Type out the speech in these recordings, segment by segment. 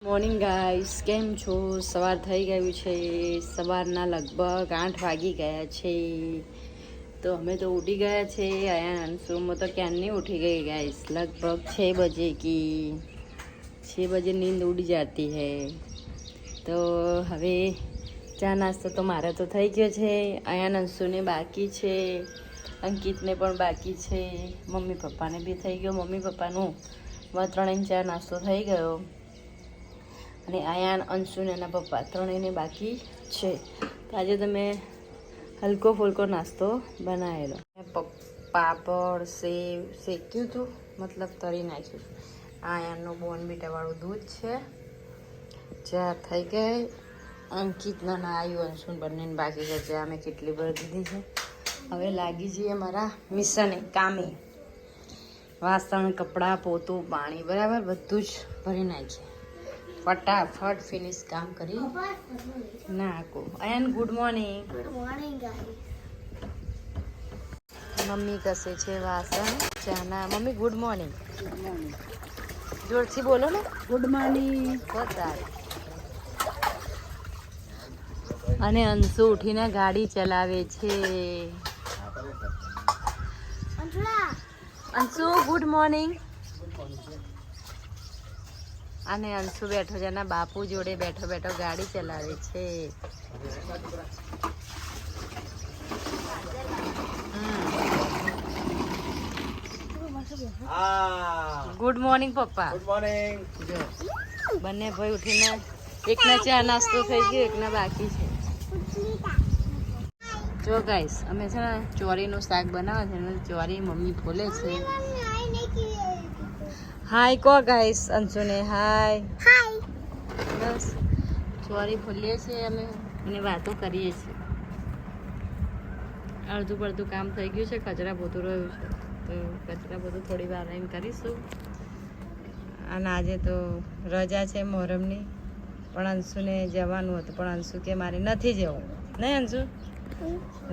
Morning guys, કેમ છો? સવાર થઈ ગયું છે. સવારના લગભગ 8 વાગી ગયા છે. તો અમે તો ઉઠી ગયા છે. આયા અંશુમાં તો ક્યારની ઉઠી ગઈ ગાઈસ, लगभग 6 बजे की 6 बजे नींद उड़ जाती है. તો હવે ચા નાસ્તો તો મારે તો થઈ ગયો છે. આયા અંશુને બાકી છે, અંકિતને પણ બાકી છે, મમ્મી પપ્પાને બી થઈ ગયો. મમ્મી પપ્પાનું ત્રણેય ચા નાસ્તો થઈ ગયો અને આયાન, અંશુ ને એના પપ્પા ત્રણેયને બાકી છે. તો આજે તમે હલકો ફુલકો નાસ્તો બનાવેલો. પાપડ, સેવ શેક્યું હતું, મતલબ તરી નાખ્યું. આયાનનું બોર્નવિટાવાળું દૂધ છે. ચા થઈ ગઈ. અંકિતના ના આવ્યું, અંશુને બંનેને બાકી છે. ચા મેં કેટલી ભરી દીધી છે. હવે લાગી જઈએ મારા મિશને, કામે. વાસણ, કપડાં, પોતું, પાણી બરાબર બધું જ ભરી નાખીએ. ફટાફટ ફિનિશ કામ કરી નાખો. And good morning. Good morning guys. Mummy કસે છે વાસણ ચાના. Mummy good morning. જોરથી બોલો ને. Good morning. બતાવે. અને અંશુ ઉઠીને ગાડી ચલાવે છે. Anshu good morning. અને અંશુ બેઠો છે, એના બાપુ જોડે બેઠો બેઠો ગાડી ચલાવે છે. ગુડ મોર્નિંગ પપ્પા. Good morning. જો બંને ભાઈ ઉઠીને, એકના ચા નાસ્તો થઈ ગયો, એકના બાકી છે. જો ગાઈસ, અમે છે ને ચોરીનું શાક બનાવે છે. ચોરી મમ્મી ફોલે છે. હાય કો ગાઈસ, અંશુને હાય. બસ ચોરી ફોલીએ છીએ અમે અને વાતો કરીએ છીએ. અડધું પડધું કામ થઈ ગયું છે, કચરા પોતું રહ્યું છે. તો કચરા બધું થોડી વાર એમ કરીશું. અને આજે તો રજા છે મોહરમની, પણ અંશુને જવાનું હતું. પણ અંશુ કે મારે નથી જવું. નહીં અંશુ,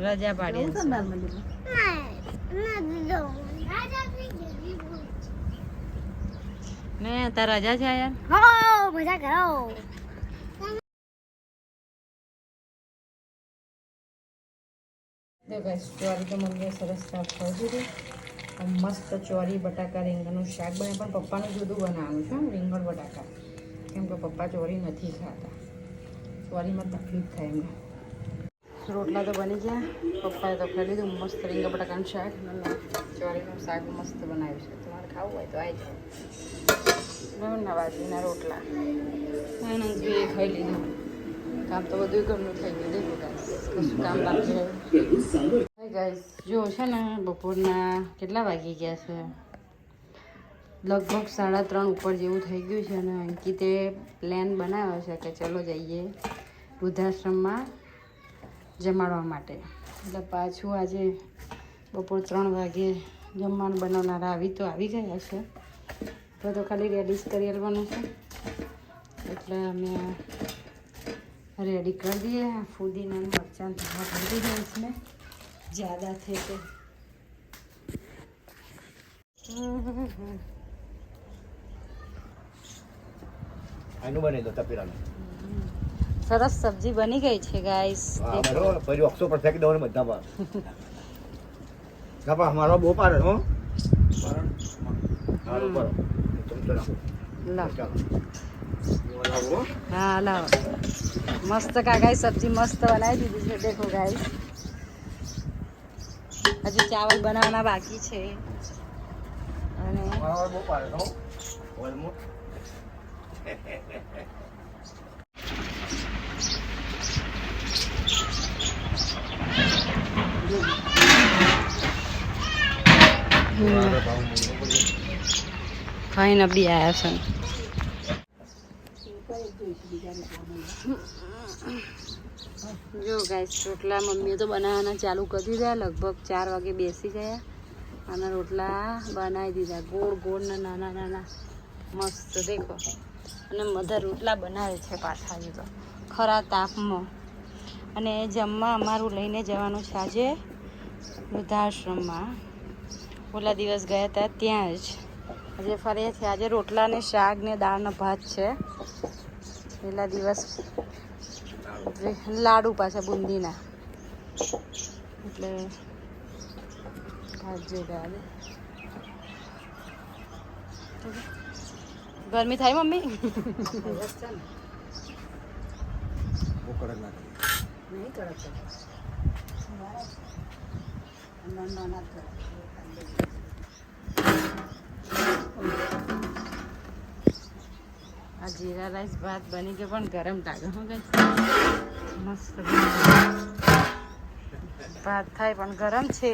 રજા પાડી અંશુ. ને તાર રજા છે યાર. હો મજા કરો. તો ગાઈસ, ચોરી તો મમ્મીએ સરસ સાફ કરી દીધી. મસ્ત ચોરી બટાકા રીંગણનું શાક બને, પણ પપ્પાનું જુદું બનાવવાનું છે, રીંગણ બટાકા. કેમ કે પપ્પા ચોરી નથી ખાતા, ચોરીમાં તકલીફ થાય એમને. રોટલા તો બની ગયા. પપ્પાએ તો ખાઈ લીધું. મસ્ત રીંગણ બટાકાનું શાક અને ચોરીનું શાક મસ્ત બનાવ્યું છે. તમારે ખાવું હોય તો આવી જાઓ. નવાજીના રોટલા અને એ ખાઈ લીધું. કામ તો બધું ઘરનું થઈ ગયું. દેખો ગાઈસ, કશું કામ બાકી રહ્યું. ગાઈસ જો છે ને, બપોરના કેટલા વાગી ગયા છે? લગભગ 3:30 ઉપર જેવું થઈ ગયું છે. અને અંકિતે પ્લાન બનાવ્યો છે કે ચલો જઈએ વૃદ્ધાશ્રમમાં જમાડવા માટે. એટલે પાછું આજે બપોર 3 વાગે જમવાનું બનાવનારા આવી ગયા છે. તો ખાલી રેડી કરી આવવાનું છે. એટલે અમે रेडी कर दिए. फुदीना मरचान भर दिए इसमें, ज़्यादा थे तो. આનું બને તો તપેલાનું સરસ સબ્જી બની ગઈ છે ગાઈસ. હા બરોબર. પછી ઓક્સો પર ફેંકી દો ને બધા પર. કાપા અમારો બહુ પાડે હો. હારું પર ચમચો નાખો. લાવ. ચાલો લાવો. हाँ लाओ. मस्त का गाइस, सब्जी मस्त बनाई दीदी है. देखो गाइस, हजू चावल बनाना बाकी છે. અને અમારો બહુ પાડે હો. ઓલમો ખાઈને બી આવ્યા છે. જો ગાઈસ, રોટલા મમ્મીએ તો બનાવવાના ચાલુ કરી દીધા. લગભગ 4 વાગે બેસી ગયા અને રોટલા બનાવી દીધા. ગોળ ગોળ ને નાના નાના મસ્ત દેખો. અને મધર રોટલા બનાવે છે પાછા તો ખરા તાપમાં. અને જમવા અમારું લઈને જવાનું છે આજે વૃદ્ધાશ્રમમાં. ઓલા દિવસ ગયા હતા ત્યાં જ. આજે ફરીથી આજે રોટલા ને શાક ને દાળ ને ભાત છે. છેલ્લા દિવસ લાડુ પાછા બુંદીના એટલે ભાજે દાદે ગરમી થાય મમ્મી બહુ કડક ના નહીં કડક નાના આ જીરા રાઈસ ભાત બની ગયો પણ ગરમ લાગે હું કઈ મસ્ત ભાત થાય પણ ગરમ છે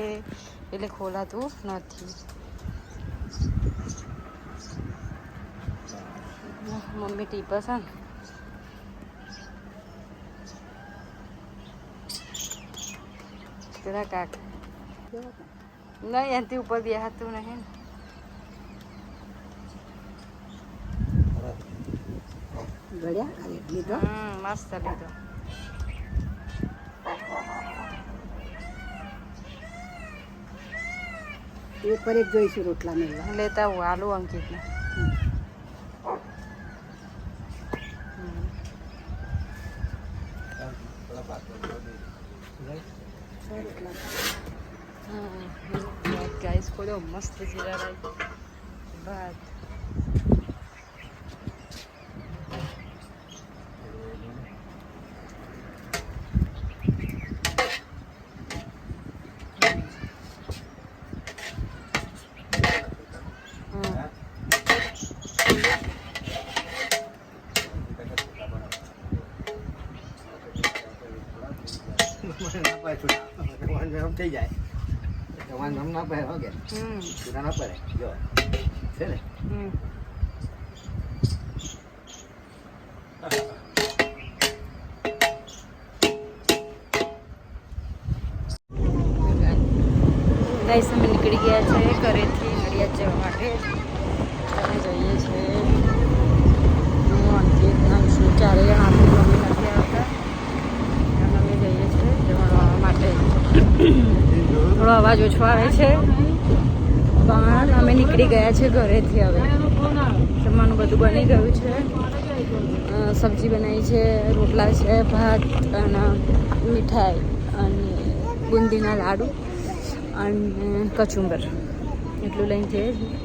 એટલે ખોલાતું નથી. મમ્મી ટીપસ છે તેરા કાક નહીં એનાથી ઉપર બેહાતું નહીં ને. ગળ્યા ખાલી લીધો મસ્ત લીધો. એક પર એક જોઈશું રોટલા મેળવા લેતા હું આલુ અંકિતને. ગાઈસ ખોલો મસ્ત જીરા રાઈસ ભાત. થઈ જાય તમારે નામ ના પહેરો કે ચૂના ના પડે જો છે ને ગાઈસ અમે નીકળી ગયા છે ઘરેથી નડિયાદ જવા માટે. અમે જઈએ છીએ હું અંકિત શું ચારે જણ આપણી મમ્મી નથી આવતા અને અમે જઈએ છીએ જવા માટે. થોડો અવાજ ઓછો આવે છે પણ અમે નીકળી ગયા છે ઘરેથી. હવે જમવાનું બધું બની ગયું છે. સબ્જી બનાવી છે, રોટલા છે, ભાત અને મીઠાઈ અને બુંદીના લાડુ અને કચુંબર એટલું લઈને જઈએ છીએ.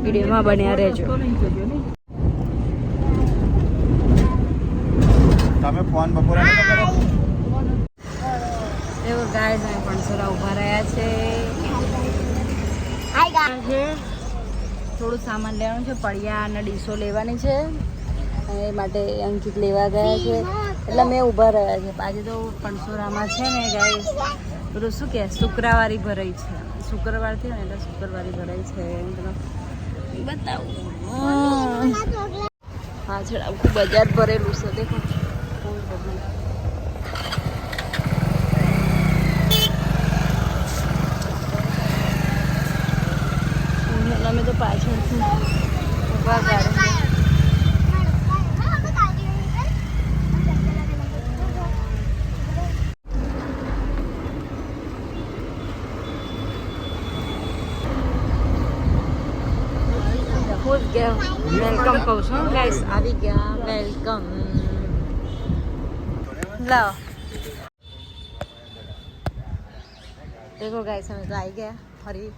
વિડીયોમાં બન્યા રહેજો. તમે ફોન બપોરે એવો ગાય અમે પણસોરા ઊભા રહ્યા છે. થોડું સામાન લેવાનું છે, પડિયા અને ડીશો લેવાની છે એ માટે અંકિત લેવા ગયા છે એટલે મેં ઊભા રહ્યા છે. આજે તો પણસોરામાં છે ને ગાય પેલું શું કહે શુક્રવારી ભરાઈ છે. શુક્રવાર થયો ને એટલે શુક્રવારી ભરાઈ છે. બતાવું પાછળ આખું બજાર ભરેલું છે. દેખો અમે તો પાછળથી ઊભા ગાડી. વેલકમ કહું છું ગાઈસ. આવી ગયા વેલકમ. લાવો દેખો ગાઈસ અમે તો આવી ગયા ફરી.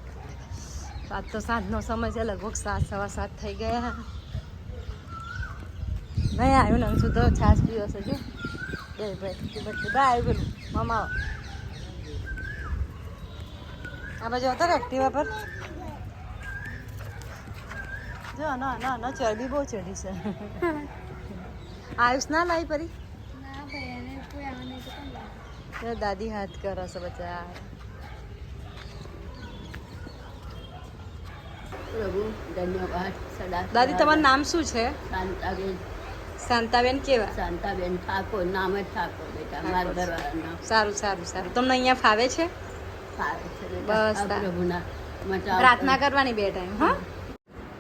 આજ તો સાંજનો સમય છે, લગભગ 7 સવા 7 થઈ ગયા. નહીં આવ્યું ને શું તો છાશ પીવો છે જો બે ભાઈ બધા આવ્યું પેલું મામા આ બાજુ હતો ને એક્ટિવા પર જો ના ચરબી બહુ ચડી છે. આયુષ ના લાવી પરી દાદી હાથ કરો છો બચ્ચા. પ્રભુ ધન્યવાદ સદા. દાદી તમારું નામ શું છે? શાંતાબેન. શાંતાબેન કેવા? શાંતાબેન ઠાકોર. નામ જ ઠાકોર બેટા. મારા ઘરવાળાનું નામ. સારું સારું સારું. તમને અહીંયા ફાવે છે? ફાવે છે બેટા. બસ આ પ્રભુના મજા પ્રાર્થના કરવાની 2 ટાઈમ. હા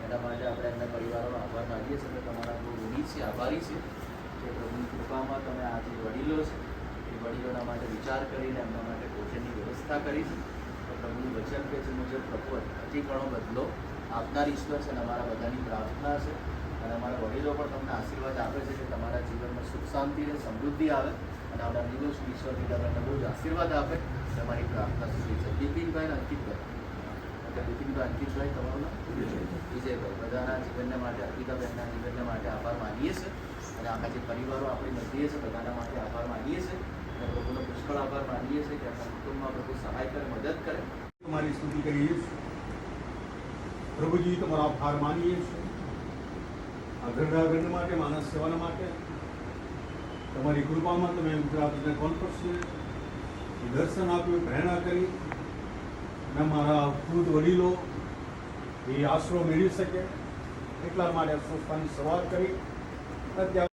એના માટે આપણે એમના પરિવારનો આભાર માનીએ છીએ. તમારા બહુ ઋણી છે, આભારી છે કે પ્રભુની કૃપામાં તમે આ જે વડીલો છે એ વડીલોના માટે વિચાર કરીને એમના માટે ભોજનની વ્યવસ્થા કરી છે. તો પ્રભુનું વચન કે છે મુજબ પ્રભુ હજી ઘણો બદલો આપનાર ઈશ્વર છે અને અમારા બધાની પ્રાર્થના છે અને અમારા વડીલો પણ તમને આશીર્વાદ આપે છે કે તમારા જીવનમાં સુખ શાંતિ અને સમૃદ્ધિ આવે અને આપણા નિર્દોષ ઈશ્વરથી તમને બહુ જ આશીર્વાદ આપે તમારી પ્રાર્થના સુધી છે. બિપિનભાઈ અને અંકિતભાઈ, બિપિનભાઈ અંકિતભાઈ તમારું નામ વિજયભાઈ, બધાના જીવનને માટે અર્પિતાબહેનના જીવનને માટે આભાર માનીએ છીએ અને આખા જે પરિવારો આપણી નજીએ છે બધાના માટે આભાર માનીએ છીએ અને પ્રભુનો પુષ્કળ આભાર માનીએ છીએ કે આપણા કુટુંબમાં પ્રભુ સહાય કરે, મદદ કરે. તમારી સ્તુતિ કરીએ છીએ પ્રભુજી, તમારો આભાર માનીએ છીએ આ ઘરડા માટે, માનસ સેવાના માટે. તમારી કૃપામાં તમે ગુજરાતને કોન્ફરન્સને દર્શન આપ્યું, પ્રેરણા કરી અને મારા વૃદ્ધ વડીલો એ આશરો મેળવી શકે એટલા માટે આ સંસ્થાની શરૂઆત કરી. અત્યારે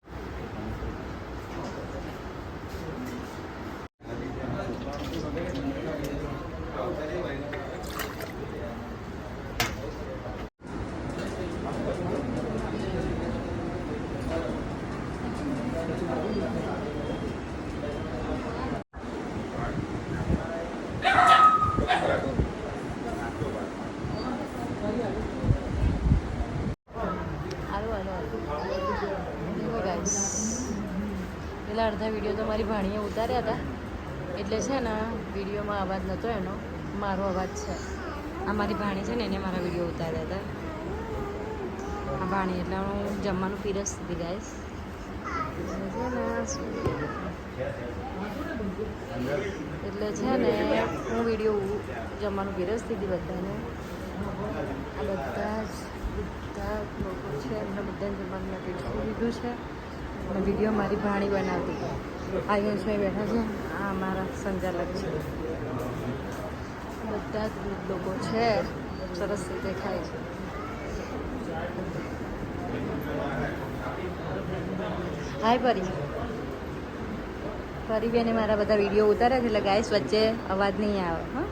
પેલા અડધા વિડીયો તો મારી ભાણીએ ઉતાર્યા હતા એટલે છે ને વિડીયોમાં અવાજ નહોતો એનો, મારો અવાજ છે. આ મારી ભાણી છે ને એને મારા વિડીયો ઉતાર્યા હતા. આ ભાણી એટલે હું જમવાનું પીરસતી ગાઈસ એટલે છે ને હું વિડીયો જમવાનું પીરસતી હતી બધાને. આ બધા લોકો છે એમને બધાને જમવાનું મેં પીરસી દીધું છે અને વિડીયો મારી ભાણી બનાવતી હતી. આ અંશભાઈ બેઠા છે, આ અમારા સંચાલક છે. બધા જ લોકો છે, સરસ રીતે ખાય છે. હાય પરી બેને મારા બધા વિડીયો ઉતાર્યા છે એટલે ગાઈસ વચ્ચે અવાજ નહીં આવે. હા